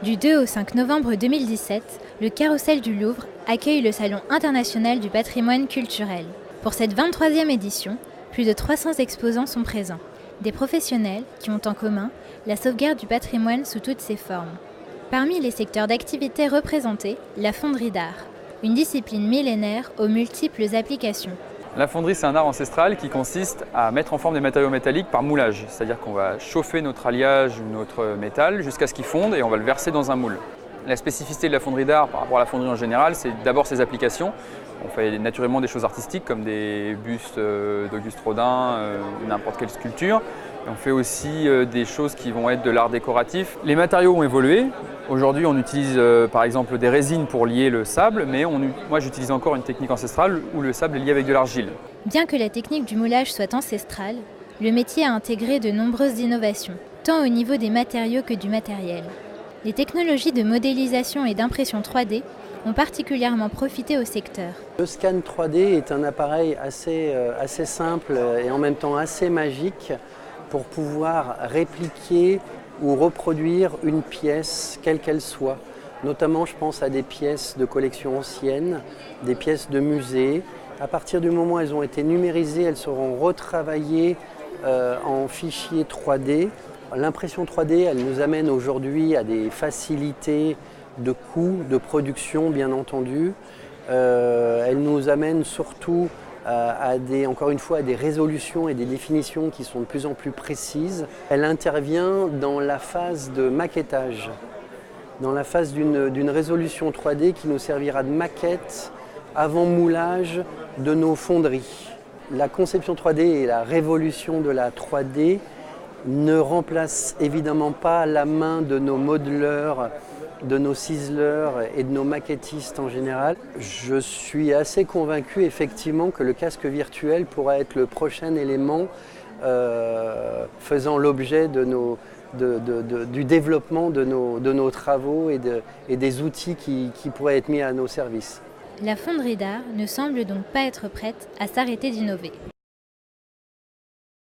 Du 2 au 5 novembre 2017, le Carrousel du Louvre accueille le Salon international du patrimoine culturel. Pour cette 23e édition, plus de 300 exposants sont présents. Des professionnels qui ont en commun la sauvegarde du patrimoine sous toutes ses formes. Parmi les secteurs d'activité représentés, la fonderie d'art, une discipline millénaire aux multiples applications. La fonderie, c'est un art ancestral qui consiste à mettre en forme des matériaux métalliques par moulage. C'est-à-dire qu'on va chauffer notre alliage, notre métal, jusqu'à ce qu'il fonde et on va le verser dans un moule. La spécificité de la fonderie d'art par rapport à la fonderie en général, c'est d'abord ses applications. On fait naturellement des choses artistiques comme des bustes d'Auguste Rodin, n'importe quelle sculpture. Et on fait aussi des choses qui vont être de l'art décoratif. Les matériaux ont évolué. Aujourd'hui, on utilise par exemple des résines pour lier le sable, mais moi j'utilise encore une technique ancestrale où le sable est lié avec de l'argile. Bien que la technique du moulage soit ancestrale, le métier a intégré de nombreuses innovations, tant au niveau des matériaux que du matériel. Les technologies de modélisation et d'impression 3D ont particulièrement profité au secteur. Le scan 3D est un appareil assez simple et en même temps assez magique pour pouvoir répliquer ou reproduire une pièce, quelle qu'elle soit. Notamment, je pense à des pièces de collection ancienne, des pièces de musée. À partir du moment où elles ont été numérisées, elles seront retravaillées en fichiers 3D. L'impression 3D, elle nous amène aujourd'hui à des facilités de coûts, de production, bien entendu. Elle nous amène surtout encore une fois, à des résolutions et des définitions qui sont de plus en plus précises. Elle intervient dans la phase de maquettage, dans la phase d'une résolution 3D qui nous servira de maquette avant moulage de nos fonderies. La conception 3D et la révolution de la 3D ne remplacent évidemment pas la main de nos modeleurs, de nos ciseleurs et de nos maquettistes en général. Je suis assez convaincu effectivement que le casque virtuel pourra être le prochain élément faisant l'objet du développement de nos travaux et des outils qui pourraient être mis à nos services. La fonderie d'art ne semble donc pas être prête à s'arrêter d'innover.